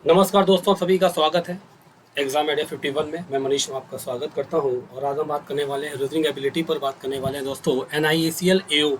नमस्कार दोस्तों, सभी का स्वागत है एग्जाम एडिया 51 में। मैं मनीष आपका स्वागत करता हूं और आज हम बात करने वाले हैं रीजनिंग एबिलिटी पर। बात करने वाले हैं दोस्तों NIACL AO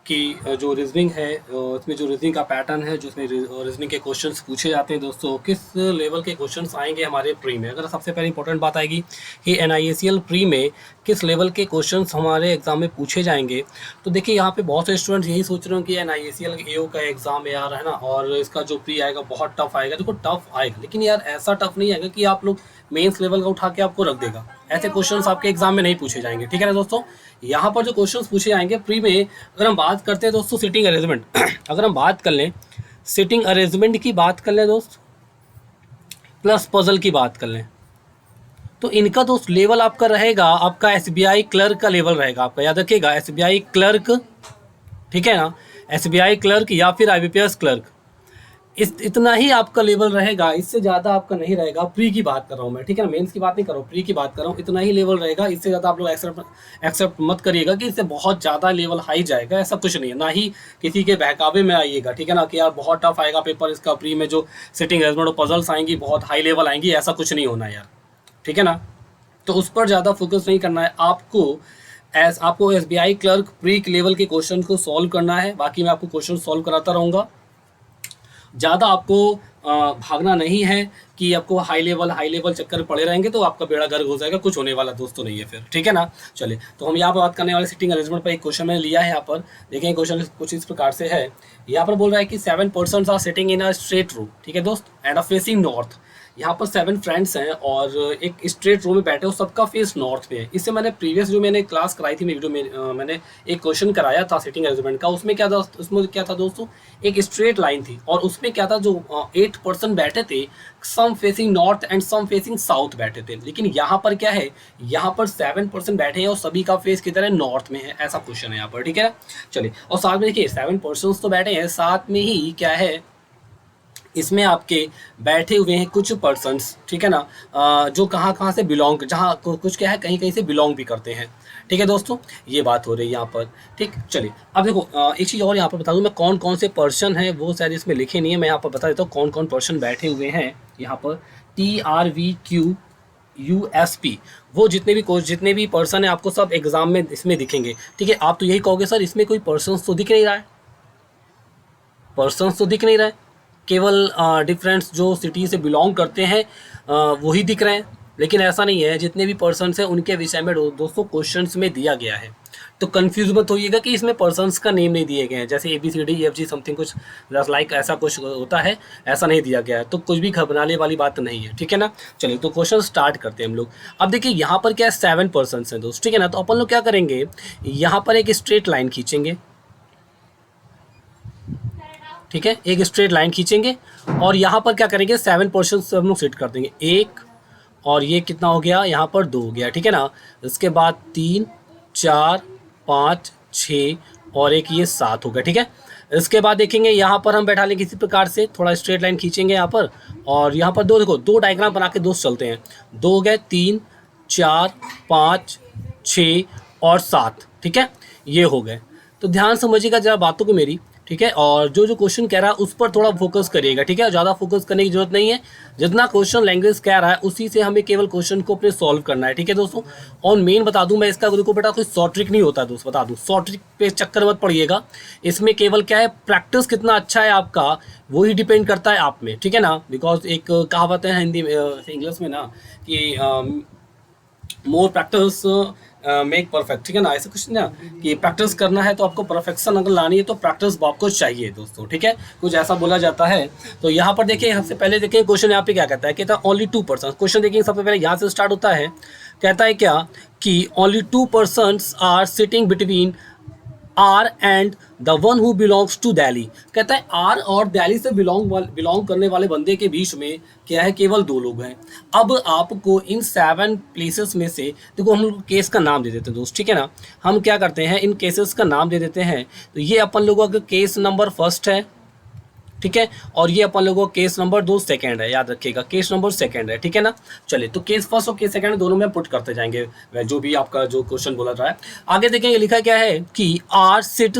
की जो रीजनिंग है, इसमें जो रीजनिंग का पैटर्न है, जो इसमें रीजनिंग के क्वेश्चंस पूछे जाते हैं दोस्तों, किस लेवल के क्वेश्चंस आएंगे हमारे प्री में। अगर सबसे पहले इंपॉर्टेंट बात आएगी कि NIACL प्री में किस लेवल के क्वेश्चंस हमारे एग्जाम में पूछे जाएंगे। तो देखिए, यहाँ पे बहुत से स्टूडेंट्स यही सोच रहे हो कि NIACL AO का एग्जाम यार है ना, और इसका जो प्री आएगा बहुत टफ आएगा। देखो, टफ आएगा, लेकिन यार ऐसा टफ नहीं आएगा कि आप लोग मेंस लेवल का उठा के आपको रख देगा। ऐसे क्वेश्चंस आपके एग्जाम में नहीं पूछे जाएंगे, ठीक है ना दोस्तों। यहाँ पर जो क्वेश्चंस पूछे जाएंगे प्री में, अगर हम बात करते हैं दोस्तों सिटिंग अरेंजमेंट अगर हम बात कर लें, सिटिंग अरेंजमेंट की बात कर लें दोस्त, प्लस पजल की बात कर लें, तो इनका दोस्त लेवल आपका रहेगा, आपका SBI क्लर्क का लेवल रहेगा आपका। याद रखिएगा, SBI क्लर्क, ठीक है ना, SBI क्लर्क या फिर IBPS क्लर्क, इस इतना ही आपका लेवल रहेगा, इससे ज़्यादा आपका नहीं रहेगा। प्री की बात कर रहा हूँ मैं, ठीक है ना, मेंस की बात नहीं कर रहा हूँ, प्री की बात कर रहा हूँ। इतना ही लेवल रहेगा, इससे ज़्यादा आप लोग एक्सेप्ट मत करिएगा कि इससे बहुत ज़्यादा लेवल हाई जाएगा। ऐसा कुछ नहीं है, ना ही किसी के बहकावे में आइएगा, ठीक है ना, कि यार बहुत टफ आएगा पेपर इसका प्री में, जो सिटिंग अरेंजमेंट और पजल्स आएंगी बहुत हाई लेवल आएंगी, ऐसा कुछ नहीं होना यार, ठीक है ना। तो उस पर ज़्यादा फोकस नहीं करना है आपको। आपको SBI क्लर्क प्री लेवल के क्वेश्चन को सॉल्व करना है। बाकी मैं आपको क्वेश्चन सॉल्व कराता रहूँगा। ज़्यादा आपको भागना नहीं है कि आपको हाई लेवल चक्कर पड़े रहेंगे तो आपका बेड़ा गर्क हो जाएगा। कुछ होने वाला दोस्तों नहीं है फिर, ठीक है ना। चलिए, तो हम यहाँ पर बात करने वाले सिटिंग अरेंजमेंट पर। एक क्वेश्चन मैंने लिया है यहाँ पर, देखें क्वेश्चन कुछ इस प्रकार से है। यहाँ पर बोल रहा है कि 7 persons are sitting in a straight row, ठीक है दोस्त, एंड अ फेसिंग नॉर्थ। यहाँ पर 7 फ्रेंड्स हैं और एक स्ट्रेट रो में बैठे हो, सबका फेस नॉर्थ में है। इससे मैंने प्रीवियस जो मैंने क्लास कराई थी, वीडियो में मैंने एक क्वेश्चन कराया था सिटिंग अरेंजमेंट का। उसमें क्या था दोस्तों, एक स्ट्रेट लाइन थी और उसमें क्या था, जो 8 पर्सन बैठे थे, some facing north and some facing south बैठे थे। लेकिन यहाँ पर क्या है, यहाँ पर 7 पर्सन बैठे हैं और सभी का फेस किधर है, नॉर्थ में है। ऐसा क्वेश्चन है यहाँ पर, ठीक है ना। चलिए, और साथ में देखिए 7 पर्सन तो बैठे हैं, साथ में ही क्या है, इसमें आपके बैठे हुए हैं कुछ पर्सन्स, ठीक है ना, जो कहाँ कहाँ से बिलोंग, जहाँ कुछ क्या है, कहीं कहीं से बिलोंग भी करते हैं, ठीक है दोस्तों। ये बात हो रही है यहाँ पर, ठीक। चलिए, अब देखो एक चीज़ और यहाँ पर बता दूँ मैं, कौन कौन से पर्सन हैं वो शायद इसमें लिखे नहीं है। मैं यहाँ पर बता देता हूँ कौन कौन पर्सन बैठे हुए हैं यहाँ पर। TRVQUSP, वो जितने भी पर्सन हैं आपको सब एग्जाम में इसमें दिखेंगे, ठीक है। आप तो यही कहोगे सर इसमें कोई पर्सन तो दिख नहीं रहा है, पर्सन तो दिख नहीं रहा है, केवल डिफरेंट जो सिटी से बिलोंग करते हैं वही दिख रहे हैं। लेकिन ऐसा नहीं है, जितने भी पर्सन्स हैं उनके विषय में दोस्तों क्वेश्चंस में दिया गया है। तो कंफ्यूज मत होइएगा कि इसमें पर्सन्स का नेम नहीं दिए गए हैं, जैसे ABCDEFG समथिंग कुछ लाइक ऐसा कुछ होता है, ऐसा नहीं दिया गया है। तो कुछ भी घबराने वाली बात नहीं है, ठीक है ना। चलिए, तो क्वेश्चन स्टार्ट करते हैं हम लोग। अब देखिए यहाँ पर क्या है, 7 पर्सन्स हैं दोस्त, ठीक है ना। तो अपन लोग क्या करेंगे, यहाँ पर एक स्ट्रेट लाइन खींचेंगे, ठीक है, एक स्ट्रेट लाइन खींचेंगे और यहाँ पर क्या करेंगे, 7 पोर्शन हम लोग सेट कर देंगे। एक, और ये कितना हो गया, यहाँ पर 2 हो गया, ठीक है ना। इसके बाद 3, 4, 5, 6 और एक ये 7 हो गया, ठीक है। इसके बाद देखेंगे यहाँ पर हम बैठा लेंगे किसी प्रकार से, थोड़ा स्ट्रेट लाइन खींचेंगे यहाँ पर, और यहाँ पर 2, देखो 2 डायग्राम बना के दोस्त चलते हैं। 2 हो गए, 3, 4, 5, 6 और 7, ठीक है, ये हो गए। तो ध्यान समझिएगा जरा बातों को मेरी, ठीक है। और जो जो क्वेश्चन कह रहा है उस पर थोड़ा फोकस करिएगा, ठीक है। ज़्यादा फोकस करने की जरूरत नहीं है, जितना क्वेश्चन लैंग्वेज कह रहा है उसी से हमें केवल क्वेश्चन को अपने सॉल्व करना है, ठीक है दोस्तों। और मेन बता दूं मैं इसका, देखो बेटा कोई शॉर्ट ट्रिक नहीं होता है दोस्त, बता दूं, शॉर्ट ट्रिक पे चक्कर मत पड़िएगा। इसमें केवल क्या है, प्रैक्टिस कितना अच्छा है आपका वही डिपेंड करता है आप में, ठीक है ना। बिकॉज एक कहावत है हिंदी इंग्लिश में ना, कि मोर प्रैक्टिस मेक परफेक्ट, ठीक है ना। ऐसा कुछ ना कि प्रैक्टिस करना है तो आपको परफेक्शन अगर लानी है तो प्रैक्टिस आपको चाहिए दोस्तों, ठीक है, कुछ ऐसा बोला जाता है। तो यहाँ पर देखिए, सबसे पहले देखिए क्वेश्चन यहाँ पे क्या कहता है, कहता है ओनली 2 पर्सन। क्वेश्चन देखिए सबसे पहले यहाँ से स्टार्ट होता है, कहता है क्या कि only 2 persons are sitting between R and the one who belongs to Delhi. कहता है आर और दिल्ली से बिलोंग करने वाले बंदे के बीच में क्या है, केवल 2 लोग हैं। अब आपको इन 7 प्लेसेस में से, देखो हम लोग केस का नाम दे देते हैं दोस्त, ठीक है ना। हम क्या करते हैं, इन केसेस का नाम दे देते हैं। तो ये अपन लोगों का केस नंबर 1 है, ठीक है, और ये अपन लोगों का केस नंबर 2 सेकंड है। याद रखिएगा, केस नंबर 2 है, ठीक है ना। चलिए, तो केस फर्स्ट और केस सेकंड दोनों में पुट करते जाएंगे जो भी आपका जो क्वेश्चन बोला रहा है। आगे देखेंगे लिखा क्या है कि R sit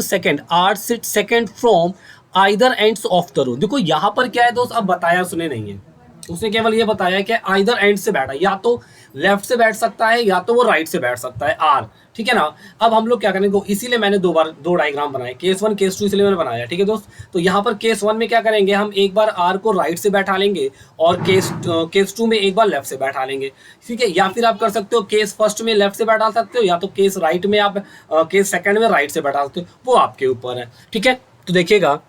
second from either ends of the road. देखो यहाँ पर क्या है दोस्त, अब बताया सुने नहीं है, उसने केवल ये बताया कि आइदर एंड से बैठा, या तो लेफ्ट से बैठ सकता है या तो वो राइट से बैठ सकता है, आर, ठीक है ना। अब हम लोग क्या करेंगे, इसीलिए मैंने दो डायग्राम बनाए, केस 1 केस 2 इसलिए मैंने बनाया, ठीक है दोस्त। तो यहाँ पर केस 1 में क्या करेंगे, हम एक बार आर को राइट से बैठा लेंगे और केस 2 में एक बार लेफ्ट से बैठा लेंगे, ठीक है। या फिर आप कर सकते हो केस फर्स्ट में लेफ्ट से बैठा सकते हो, या तो केस राइट में आप केस सेकंड में राइट से बैठा सकते हो, वो आपके ऊपर है, ठीक है। तो देखिएगा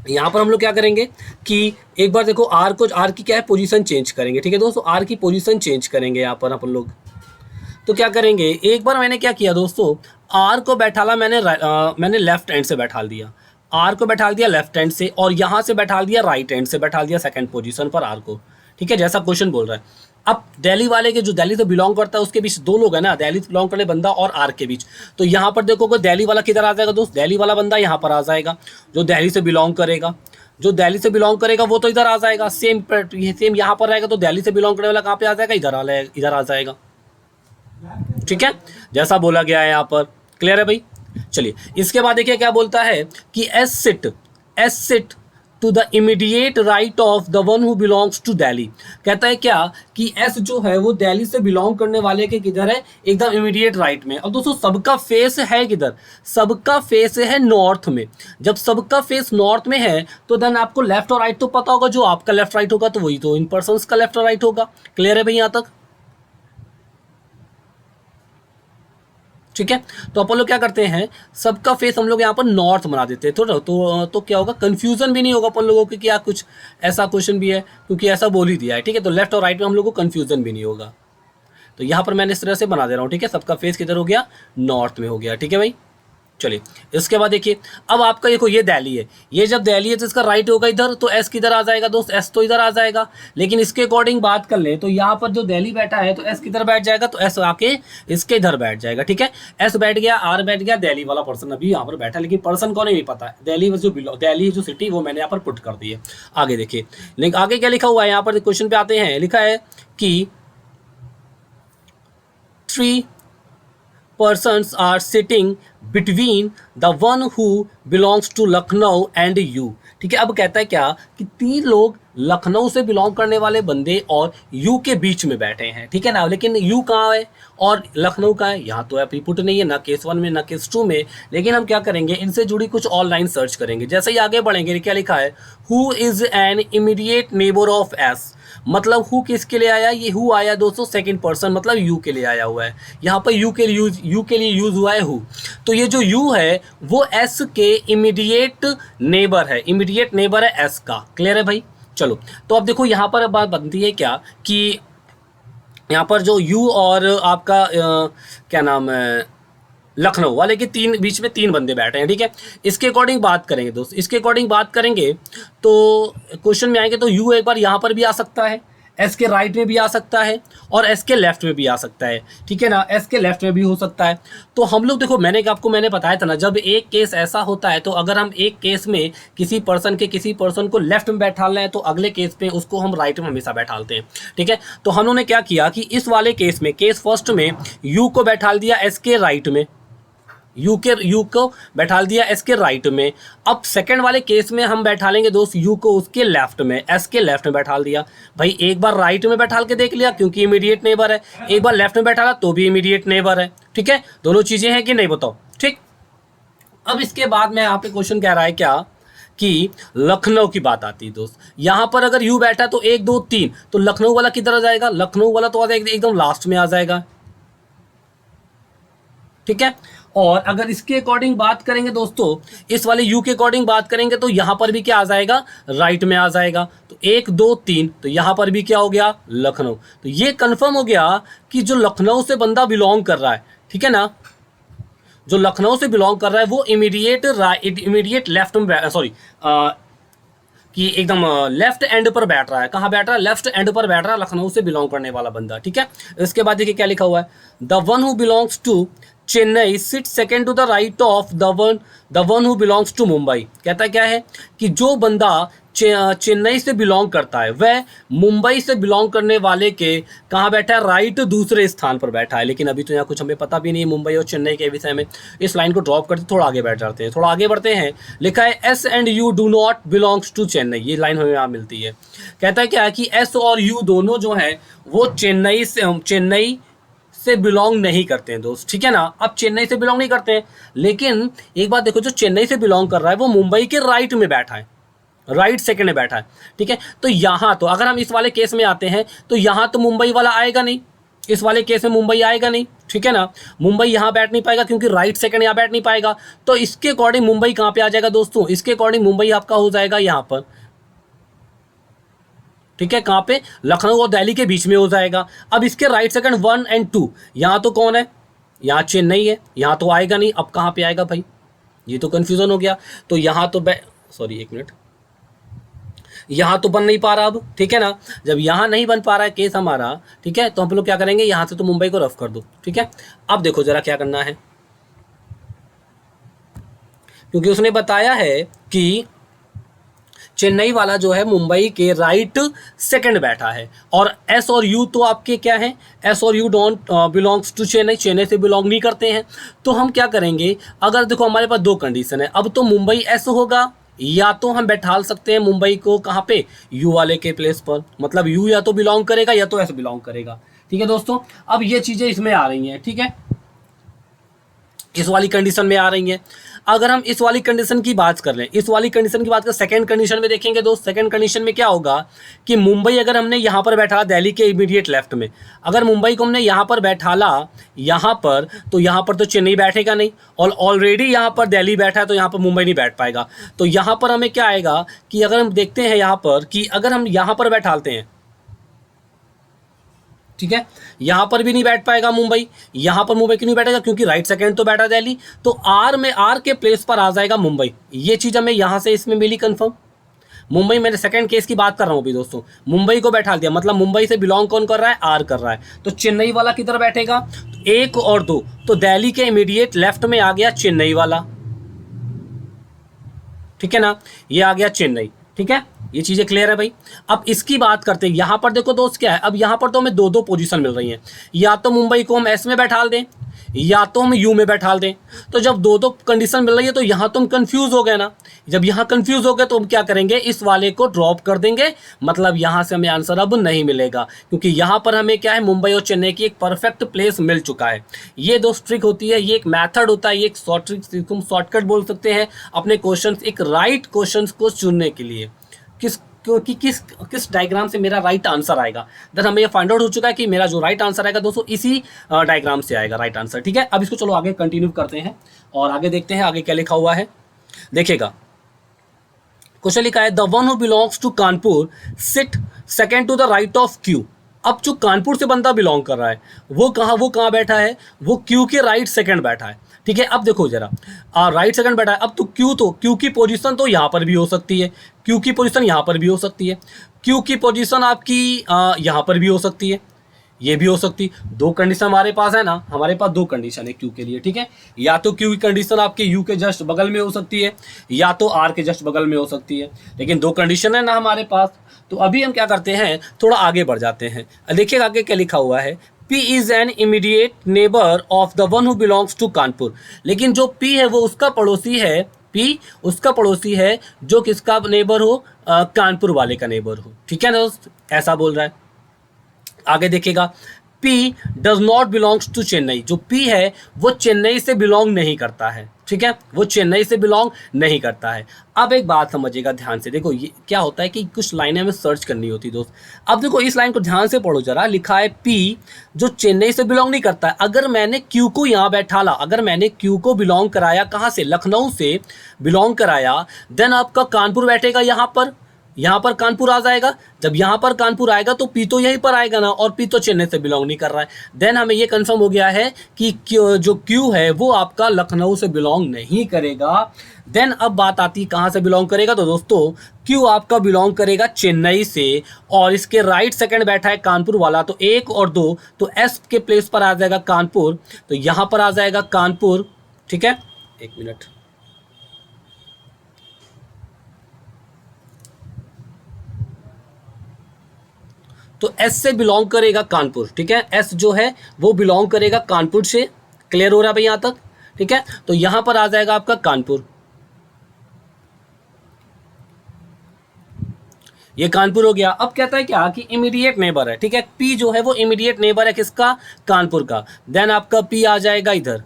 यहाँ पर हम लोग क्या करेंगे कि एक बार देखो आर की क्या है, पोजीशन चेंज करेंगे, ठीक है दोस्तों। आर की पोजीशन चेंज करेंगे यहाँ पर अपन लोग। तो क्या करेंगे, एक बार मैंने क्या किया दोस्तों, आर को बैठाला मैंने लेफ्ट हैंड से बैठा दिया, आर को बैठा दिया लेफ्ट हैंड से, और यहाँ से बैठा दिया राइट हैंड से, बैठा दिया सेकंड पोजीशन पर आर को, ठीक है, जैसा क्वेश्चन बोल रहा है। अब दिल्ली वाले के जो दिल्ली से बिलोंग करता है उसके बीच दो लोग हैं ना, दिल्ली से बिलोंग करने बंदा और आर के बीच। तो यहाँ पर देखो दिल्ली वाला किधर आ जाएगा दोस्त, दिल्ली वाला बंदा यहाँ पर आ जाएगा, जो दिल्ली से बिलोंग करेगा, जो दिल्ली से बिलोंग करेगा वो तो इधर आ जाएगा, सेम यहाँ पर रहेगा। तो दिल्ली से बिलोंग करने वाला कहाँ पे आ जाएगा, इधर आ जाएगा, ठीक है, जैसा बोला गया है यहाँ पर। क्लियर है भाई। चलिए इसके बाद देखिए क्या बोलता है कि S sit to the immediate right of the one who belongs to Delhi. कहता है क्या कि एस जो है वो दिल्ली से बिलोंग करने वाले के किधर है, एकदम इमीडिएट राइट में। अब दोस्तों सबका फेस है किधर, सबका फेस है नॉर्थ में। जब सबका फेस नॉर्थ में है तो देन आपको लेफ्ट और राइट तो पता होगा, जो आपका लेफ्ट राइट होगा तो वही तो इन पर्सन्स का लेफ्ट और राइट होगा। क्लियर है भाई यहाँ तक, ठीक है। तो अपन लोग क्या करते हैं, सबका फेस हम लोग यहाँ पर नॉर्थ बना देते हैं, तो क्या होगा, कंफ्यूजन भी नहीं होगा अपन लोगों को कि क्या कुछ ऐसा क्वेश्चन भी है, क्योंकि ऐसा बोल ही दिया है, ठीक है। तो लेफ्ट और राइट में हम लोग को कंफ्यूजन भी नहीं होगा। तो यहाँ पर मैंने इस तरह से बना दे रहा हूँ, ठीक है। सबका फेस किधर हो गया, नॉर्थ में हो गया, ठीक है भाई। चलिए इसके बाद देखिए, अब आपका देखो ये दिल्ली है, ये जब दिल्ली है तो इसका राइट होगा इधर, तो एस किधर आ जाएगा दोस्त, एस तो इधर आ जाएगा। लेकिन इसके अकॉर्डिंग बात कर ले तो यहाँ पर जो दिल्ली बैठा है तो एस किधर बैठ जाएगा, तो एस आके इसके इधर बैठ जाएगा, ठीक है। एस बैठ गया, आर बैठ गया, दिल्ली वाला पर्सन अभी यहाँ पर बैठा, लेकिन पर्सन कौन है नहीं पता है। दिल्ली जो सिटी वो मैंने यहाँ पर पुट कर दी है। आगे देखिए, लेकिन आगे क्या लिखा हुआ है, यहाँ पर क्वेश्चन पे आते हैं, लिखा है कि 3 persons are sitting between the one who belongs to Lucknow and you। ठीक है, अब कहता है क्या कि 3 लोग लखनऊ से बिलोंग करने वाले बंदे और यू के बीच में बैठे हैं, ठीक है ना। लेकिन यू कहाँ है और लखनऊ कहाँ है, यहाँ तो अभी पुट नहीं है, ना केस 1 में ना केस 2 में। लेकिन हम क्या करेंगे, इनसे जुड़ी कुछ ऑनलाइन सर्च करेंगे। जैसे ही आगे बढ़ेंगे, क्या लिखा है, who is an immediate neighbour of S. मतलब हु किसके लिए आया, ये हु आया दोस्तों सेकंड पर्सन, मतलब यू के लिए आया हुआ है। यहाँ पर यू के लिए यूज हुआ है हु। तो ये जो यू है वो एस के इमीडिएट नेबर है, इमीडिएट नेबर है एस का। क्लियर है भाई। चलो तो अब देखो यहाँ पर बात बनती है क्या कि यहाँ पर जो यू और आपका क्या नाम है, लखनऊ वाले के बीच में 3 बंदे बैठे हैं, ठीक है। इसके अकॉर्डिंग बात करेंगे दोस्त, इसके अकॉर्डिंग बात करेंगे तो क्वेश्चन में आएंगे तो यू एक बार यहाँ पर भी आ सकता है, एस के राइट में भी आ सकता है और एस के लेफ्ट में भी आ सकता है, ठीक है ना। एस के लेफ्ट में भी हो सकता है। तो हम लोग देखो, मैंने बताया था ना, जब एक केस ऐसा होता है तो अगर हम एक केस में किसी पर्सन को लेफ्ट में बैठा रहे हैं तो अगले केस में उसको हम राइट में हमेशा बैठालते हैं, ठीक है। तो हम लोगों ने क्या किया कि इस वाले केस में, केस फर्स्ट में यू को बैठाल दिया एस के राइट में, यू को बैठा दिया एस के राइट में। अब सेकंड वाले केस में हम बैठा लेंगे दोस्त यू को उसके लेफ्ट में, एस के लेफ्ट में बैठा दिया। भाई एक बार राइट में बैठा के देख लिया क्योंकि इमीडिएट नेबर है, एक बार लेफ्ट में बैठा तो भी इमीडिएट नेबर है, ठीक है। दोनों चीजें हैं कि नहीं बताओ, ठीक। अब इसके बाद में यहाँ पे क्वेश्चन कह रहा है क्या कि लखनऊ की बात आती है दोस्त। यहाँ पर अगर यू बैठा तो 1 2 3, तो लखनऊ वाला किधर आ जाएगा, लखनऊ वाला तो आ जाएगा एकदम लास्ट में आ जाएगा, ठीक है। और अगर इसके अकॉर्डिंग बात करेंगे दोस्तों, इस वाले यू के अकॉर्डिंग बात करेंगे तो यहां पर भी क्या आ जाएगा, राइट में आ जाएगा। तो 1 2 3, तो यहां पर भी क्या हो गया, लखनऊ। तो ये कंफर्म हो गया कि जो लखनऊ से बंदा बिलोंग कर रहा है, ठीक है ना, जो लखनऊ से बिलोंग कर रहा है वो इमीडिएट लेफ्ट में, सॉरी कि एकदम लेफ्ट एंड पर बैठ रहा है। कहाँ बैठ रहा है, लेफ्ट एंड पर बैठ रहा है लखनऊ से बिलोंग करने वाला बंदा, ठीक है। इसके बाद देखिए क्या लिखा हुआ है, the one who belongs to Chennai sit second to the right of the one who belongs to Mumbai. कहता क्या है कि जो बंदा चेन्नई से बिलोंग करता है वह मुंबई से बिलोंग करने वाले के कहाँ बैठा है, राइट दूसरे स्थान पर बैठा है। लेकिन अभी तो यहाँ कुछ हमें पता भी नहीं है मुंबई और चेन्नई के विषय में। इस लाइन को ड्रॉप करते थोड़ा आगे बैठ जाते हैं, थोड़ा आगे बढ़ते हैं। लिखा है S and you do not belongs to Chennai, ये लाइन हमें यहाँ मिलती है। कहता है क्या है कि एस और यू दोनों जो है वो चेन्नई से बिलोंग नहीं करते हैं दोस्त, ठीक है ना। अब चेन्नई से बिलोंग नहीं करते हैं, लेकिन एक बात देखो, जो चेन्नई से बिलोंग कर रहा है वो मुंबई के राइट में बैठा है, राइट सेकंड में बैठा है, ठीक है। तो यहाँ तो अगर हम इस वाले केस में आते हैं तो यहाँ तो मुंबई वाला आएगा नहीं, इस वाले केस में मुंबई आएगा नहीं, ठीक है ना। मुंबई यहाँ बैठ नहीं पाएगा क्योंकि राइट सेकंड यहाँ बैठ नहीं पाएगा। तो इसके अकॉर्डिंग मुंबई कहाँ पे आ जाएगा दोस्तों, इसके अकॉर्डिंग मुंबई आपका हो जाएगा यहाँ पर, ठीक है। कहाँ पे, लखनऊ और दिल्ली के बीच में हो जाएगा। अब इसके राइट सेकंड 1 और 2 यहाँ तो कौन है, यहाँ चेन्नई है, यहाँ तो आएगा नहीं। अब कहाँ पे आएगा भाई, ये तो कंफ्यूजन हो गया। तो यहाँ तो सॉरी एक मिनट, यहाँ तो बन नहीं पा रहा अब, ठीक है ना। जब यहाँ नहीं बन पा रहा है केस हमारा, ठीक है, तो हम लोग क्या करेंगे, यहाँ से तो मुंबई को रफ कर दो, ठीक है। अब देखो जरा क्या करना है, क्योंकि उसने बताया है कि चेन्नई वाला जो है मुंबई के राइट सेकंड बैठा है, और एस और यू तो आपके क्या है, एस और U don't belongs to Chennai, Chennai से बिलोंग नहीं करते हैं। तो हम क्या करेंगे, अगर देखो हमारे पास दो कंडीशन है, अब तो मुंबई एस होगा, या तो हम बैठाल सकते हैं मुंबई को कहाँ पे, यू वाले के प्लेस पर, मतलब यू या तो बिलोंग करेगा या तो एस बिलोंग करेगा, ठीक है दोस्तों। अब ये चीज़ें इसमें आ रही हैं, ठीक है, इस वाली कंडीशन में आ रही हैं। अगर हम इस वाली कंडीशन की बात कर लें, इस वाली कंडीशन की बात करें, सेकंड कंडीशन में देखेंगे दोस्त, सेकंड कंडीशन में क्या होगा कि मुंबई अगर हमने यहाँ पर बैठाला दिल्ली के इमीडिएट लेफ्ट में, अगर मुंबई को हमने यहाँ पर बैठाला यहाँ पर, तो यहाँ पर तो चेन्नई बैठेगा नहीं, और ऑलरेडी यहाँ पर दिल्ली बैठा है तो यहाँ पर मुंबई नहीं बैठ पाएगा। तो यहाँ पर हमें क्या आएगा कि अगर हम देखते हैं यहाँ पर कि अगर हम यहाँ पर बैठालते हैं, ठीक है, यहां पर भी नहीं बैठ पाएगा मुंबई। यहां पर मुंबई क्यों नहीं बैठेगा, क्योंकि राइट सेकंड तो बैठा दिल्ली, तो आर में, आर के प्लेस पर आ जाएगा मुंबई। ये चीज हमें यहां से इसमें मिली कंफर्म। मुंबई, मैंने सेकंड केस की बात कर रहा हूं अभी दोस्तों, मुंबई को बैठा दिया, मतलब मुंबई से बिलोंग कौन कर रहा है, आर कर रहा है। तो चेन्नई वाला किधर बैठेगा, तो 1 और 2, तो दिल्ली के इमीडिएट लेफ्ट में आ गया चेन्नई वाला, ठीक है ना, ये आ गया चेन्नई, ठीक है। ये चीजें क्लियर है भाई। अब इसकी बात करते हैं, यहां पर देखो दोस्त क्या है, अब यहां पर तो हमें दो दो पोजीशन मिल रही हैं, या तो मुंबई को हम एस में बैठाल दें या तो हम यू में बैठाल दें। तो जब दो दो कंडीशन मिल रही है तो यहां तो हम कंफ्यूज हो गए ना। जब यहां कंफ्यूज हो गए तो हम क्या करेंगे, इस वाले को ड्रॉप कर देंगे, मतलब यहां से हमें आंसर अब नहीं मिलेगा, क्योंकि यहां पर हमें क्या है, मुंबई और चेन्नई की एक परफेक्ट प्लेस मिल चुका है। ये दो ट्रिक होती है, ये एक मैथड होता है, ये एक शॉर्टकट बोल सकते हैं अपने क्वेश्चन, एक राइट क्वेश्चन को चुनने के लिए, किस डायग्राम से मेरा राइट आंसर आएगा। देन हमें ये फाइंड आउट हो चुका है कि मेरा जो राइट आंसर आएगा दोस्तों इसी डायग्राम से आएगा राइट आंसर, ठीक है। अब इसको चलो आगे कंटिन्यू करते हैं और आगे देखते हैं आगे क्या लिखा हुआ है। देखिएगा, क्वेश्चन लिखा है the one who belongs to Kanpur sit second to the right of Q. अब जो कानपुर से बंदा बिलोंग कर रहा है वो कहाँ बैठा है, वो क्यू के राइट सेकंड बैठा है, ठीक है। अब देखो जरा, राइट सेकंड बैठा है। अब तो क्यू की पोजीशन तो यहाँ पर भी हो सकती है, क्यू की पोजीशन यहाँ पर भी हो सकती है, क्यू की पोजीशन आपकी यहाँ पर भी हो सकती है, ये भी हो सकती। दो कंडीशन हमारे पास है ना, हमारे पास दो कंडीशन है क्यू के लिए, ठीक है। या तो क्यू की कंडीशन आपके यू के जस्ट बगल में हो सकती है, या तो आर के जस्ट बगल में हो सकती है, लेकिन दो कंडीशन है ना हमारे पास। तो अभी हम क्या करते हैं, थोड़ा आगे बढ़ जाते हैं। देखिएगा आगे क्या लिखा हुआ है, P is an immediate neighbour of the one who belongs to Kanpur. लेकिन जो P है वो उसका पड़ोसी है, P उसका पड़ोसी है जो किसका नेबर हो, कानपुर वाले का नेबर हो, ठीक है दोस्त, ऐसा बोल रहा है। आगे देखिएगा, P does not belongs to Chennai. जो P है वो चेन्नई से बिलोंग नहीं करता है, ठीक है, वो चेन्नई से बिलोंग नहीं करता है। अब एक बात समझिएगा ध्यान से, देखो ये क्या होता है कि कुछ लाइनें हमें सर्च करनी होती दोस्त। अब देखो इस लाइन को ध्यान से पढ़ो जरा, लिखा है P जो चेन्नई से बिलोंग नहीं करता है। अगर मैंने Q को यहाँ बैठाला, अगर मैंने Q को बिलोंग कराया कहाँ से, लखनऊ से बिलोंग कराया, देन आपका कानपुर बैठेगा यहाँ पर कानपुर आ जाएगा। जब यहाँ पर कानपुर आएगा तो P तो यहीं पर आएगा ना, और P तो चेन्नई से बिलोंग नहीं कर रहा है। देन हमें ये कंफर्म हो गया है कि जो Q है वो आपका लखनऊ से बिलोंग नहीं करेगा। देन अब बात आती है कहाँ से बिलोंग करेगा, तो दोस्तों Q आपका बिलोंग करेगा चेन्नई से, और इसके राइट सेकंड बैठा है कानपुर वाला, तो 1 और 2, तो S के प्लेस पर आ जाएगा कानपुर, तो यहाँ पर आ जाएगा कानपुर, ठीक है। एक मिनट, तो एस से बिलोंग करेगा कानपुर, ठीक है, एस जो है वो बिलोंग करेगा कानपुर से। क्लियर हो रहा है भाई यहाँ तक, ठीक है। तो यहां पर आ जाएगा आपका कानपुर, ये कानपुर हो गया। अब कहता है क्या कि इमीडिएट नेबर है, ठीक है, पी जो है वो इमीडिएट नेबर है किसका, कानपुर का। देन आपका पी आ जाएगा इधर,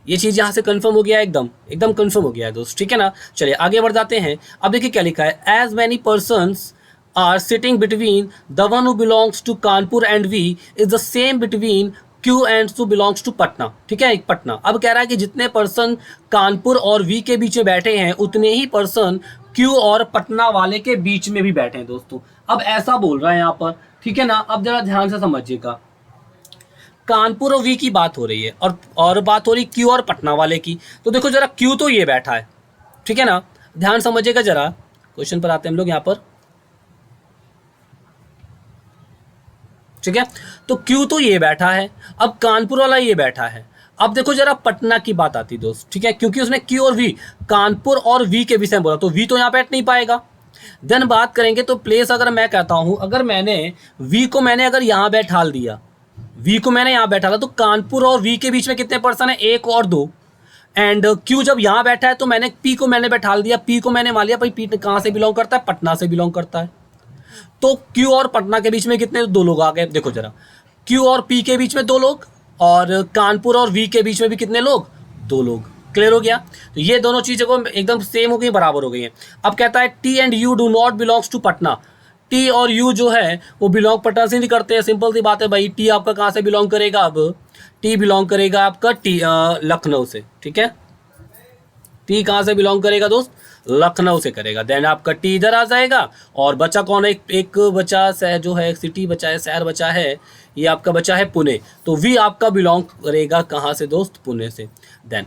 ये चीज यहां से कंफर्म हो गया, एकदम एकदम कंफर्म हो गया है दोस्त, ठीक है ना। चलिए आगे बढ़ जाते हैं। अब देखिए क्या लिखा है, as many persons are sitting between the one who belongs to Kanpur and V is the same between Q and to belongs to Patna, ठीक है, एक पटना। अब कह रहा है कि जितने पर्सन कानपुर और वी के बीच में बैठे हैं उतने ही पर्सन क्यू और पटना वाले के बीच में भी बैठे हैं दोस्तों। अब ऐसा बोल रहा है यहाँ पर, ठीक है ना। अब जरा ध्यान से समझिएगा, कानपुर और वी की बात हो रही है और बात हो रही क्यू और पटना वाले की। तो देखो जरा क्यू तो ये बैठा है, ठीक है ना, ध्यान समझिएगा जरा। क्वेश्चन पर आते हैं हम लोग यहाँ पर, ठीक है। तो क्यू तो ये बैठा है, अब कानपुर वाला ये बैठा है। अब देखो जरा पटना की बात आती दोस्त, ठीक है, क्योंकि उसने क्यू और वी, कानपुर और वी के विषय में बोला, तो वी तो यहाँ बैठ नहीं पाएगा। देन बात करेंगे तो प्लेस, अगर मैं कहता हूं, अगर मैंने वी को मैंने अगर यहाँ बैठा दिया, वी को मैंने यहाँ बैठा, तो कानपुर और वी के बीच में कितने पर्सन है, एक और दो। एंड क्यू जब यहाँ बैठा है तो मैंने पी को मैंने बैठा दिया, पी को मैंने मान लिया भाई पी कहाँ से बिलोंग करता है, पटना से बिलोंग करता है। तो क्यू और पटना के बीच में कितने, दो लोग आ गए। देखो जरा, क्यू और पी के बीच में दो लोग, और कानपुर और वी के बीच में भी कितने लोग, दो लोग। क्लियर हो गया। तो ये दोनों चीजें को एकदम सेम हो गई, बराबर हो गई हैं। अब कहता है T and you do not belongs to Patna, T और यू जो है वो बिलोंग पटना से नहीं करते हैं। सिंपल सी बात है भाई, टी आपका कहाँ से बिलोंग करेगा, अब टी बिलोंग करेगा आपका लखनऊ से, ठीक है। टी कहाँ से बिलोंग करेगा दोस्त, लखनऊ से करेगा। देन आपका टी इधर आ जाएगा, और बचा कौन है, एक बचा जो है, सिटी बचा है, शहर बचा है, ये आपका बचा है पुणे। तो वी आपका बिलोंग करेगा कहाँ से दोस्त, पुणे से। देन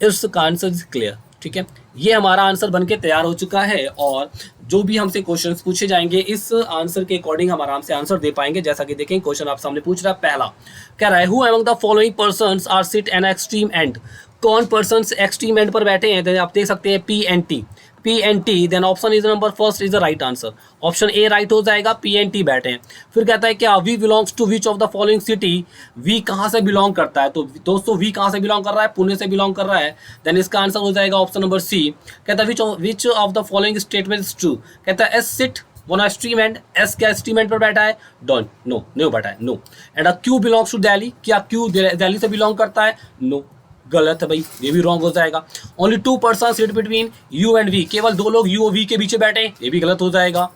इसका आंसर इज क्लियर, ठीक है। ये हमारा आंसर बनके तैयार हो चुका है, और जो भी हमसे क्वेश्चंस पूछे जाएंगे इस आंसर के अकॉर्डिंग हम आराम से आंसर दे पाएंगे। जैसा कि देखें क्वेश्चन आप सामने पूछ रहा है, पहला कह रहा है who among the following persons are sit an extreme end, कौन पर्सन्स एक्सट्रीम एंड पर बैठे हैं। तो आप देख सकते हैं P and T, P and T. Then option is number first is the right answer, option A right हो जाएगा, पी एंड टी बैठे हैं। फिर कहता है क्या V belongs to which of the following city, V कहाँ से बिलोंग करता है। तो दोस्तों वी कहाँ से बिलोंग कर रहा है, पुणे से बिलोंग कर रहा है। देन इसका आंसर हो जाएगा ऑप्शन नंबर सी। कहता है which of the following statement is true. कहता है S sit one extreme end, S क्या एक्सट्रीम एंड पर बैठा है, डोंट, नो नो बैठा है, no. And Q belongs to Delhi, क्या क्यू दिल्ली से बिलोंग करता है, नो, गलत है भाई, ये भी रॉन्ग हो जाएगा। Only two person sit between U and V, केवल दो लोग यू और वी के बीच बैठे, ये भी गलत हो जाएगा।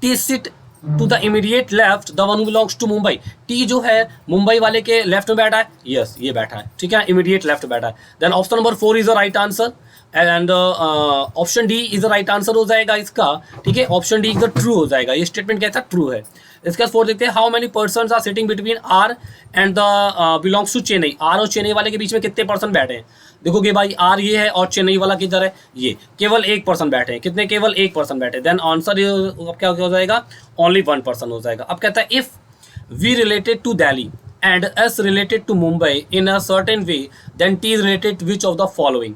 T sit to the immediate left the one who belongs to Mumbai, T जो है मुंबई वाले के लेफ्ट में बैठा है, यस ये बैठा है, ठीक है, इमीडिएट लेफ्ट बैठा है। Then option number 4 is the right answer, and option D is the right answer हो जाएगा इसका, ठीक है। Option D is the true हो जाएगा, ये स्टेटमेंट कैसा ट्रू है। इसके बाद 4 देखते हैं, how many persons are sitting between R and the belongs to Chennai, R और चेन्नई वाले के बीच में कितने पर्सन बैठे हैं। देखोगे भाई आर ये है और चेन्नई वाला किधर है, ये केवल एक पर्सन बैठे हैं, कितने, केवल एक पर्सन बैठे। देन आंसर क्या हो जाएगा, ओनली 1 पर्सन हो जाएगा। अब कहता है if V related to Delhi and S related to Mumbai in a certain way then T is related which of the following.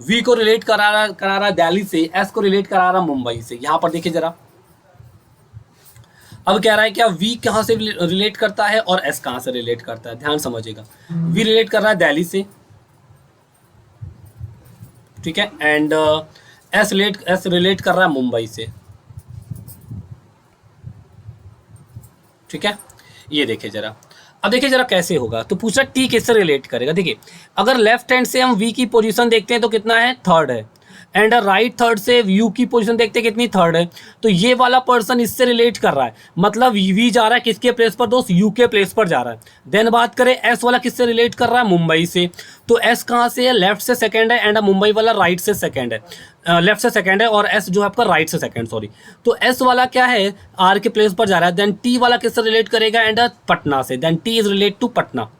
V को रिलेट करा रहा दिल्ली से, एस को रिलेट करा रहा मुंबई से। यहां पर देखिए जरा, अब कह रहा है क्या वी कहां से रिलेट करता है और एस कहां से रिलेट करता है, ध्यान समझिएगा। वी रिलेट कर रहा है दिल्ली से, ठीक है, एंड एस रिलेट कर रहा है मुंबई से, ठीक है। ये देखिए जरा, अब देखिए जरा कैसे होगा। तो पूछा टी किससे रिलेट करेगा। देखिए अगर लेफ्ट हैंड से हम वी की पोजीशन देखते हैं तो कितना है, थर्ड है, एंड राइट थर्ड से यू की पोजीशन देखते हैं कितनी, थर्ड है। तो ये वाला पर्सन इससे रिलेट कर रहा है, मतलब वी जा रहा है किसके प्लेस पर दोस्त, यू के प्लेस पर जा रहा है। देन बात करें एस वाला किससे रिलेट कर रहा है, मुंबई से। तो एस कहाँ से है, लेफ्ट से सेकंड है, एंड मुंबई वाला राइट से सेकंड है, लेफ्ट से सेकंड है, और एस जो है आपका राइट से सेकंड, सॉरी। तो एस वाला क्या है, आर के प्लेस पर जा रहा है। देन टी वाला किससे रिलेट करेगा, एंड पटना से। Then T is relate to Patna,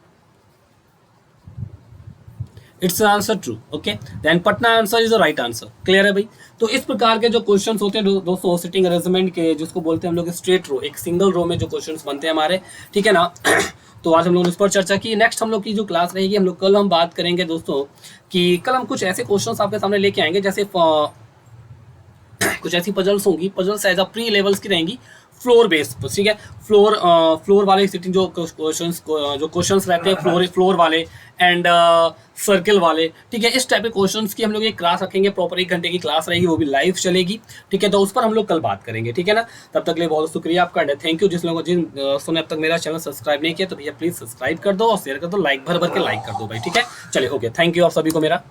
it's answer true, okay. Then Patna answer is the right answer. Clear है भाई। तो इस प्रकार के जो क्वेश्चंस होते हैं दोस्तों सिटिंग अरेंजमेंट के, जिसको बोलते हैं हम लोग स्ट्रेट रो, एक सिंगल रो में जो क्वेश्चंस बनते हैं हमारे, ठीक है ना। तो आज हम लोग इस पर चर्चा की। नेक्स्ट हम लोग की जो क्लास रहेगी, हम लोग कल हम बात करेंगे दोस्तों कि कल हम कुछ ऐसे क्वेश्चंस आपके सामने लेके आएंगे, जैसे कुछ ऐसी पजल्स होंगी, puzzles as a pre levels की रहेंगी, फ्लोर बेस, ठीक है, फ्लोर वाले सिटिंग जो क्वेश्चंस रहते हैं फ्लोर वाले एंड सर्कल वाले, ठीक है, इस टाइप के क्वेश्चंस की हम लोग एक क्लास रखेंगे, प्रॉपर 1 घंटे की क्लास रहेगी, वो भी लाइव चलेगी, ठीक है, तो उस पर हम लोग कल बात करेंगे, ठीक है ना। तब तक के लिए बहुत शुक्रिया आपका, थैंक यू। जिन दोस्तों ने अब तक मेरा चैनल सब्सक्राइब नहीं किया तो भैया प्लीज सब्सक्राइब कर दो और शेयर कर दो, लाइक भर भर के लाइक कर दो भाई, ठीक है। चलिए, ओके, थैंक यू आप सभी को मेरा।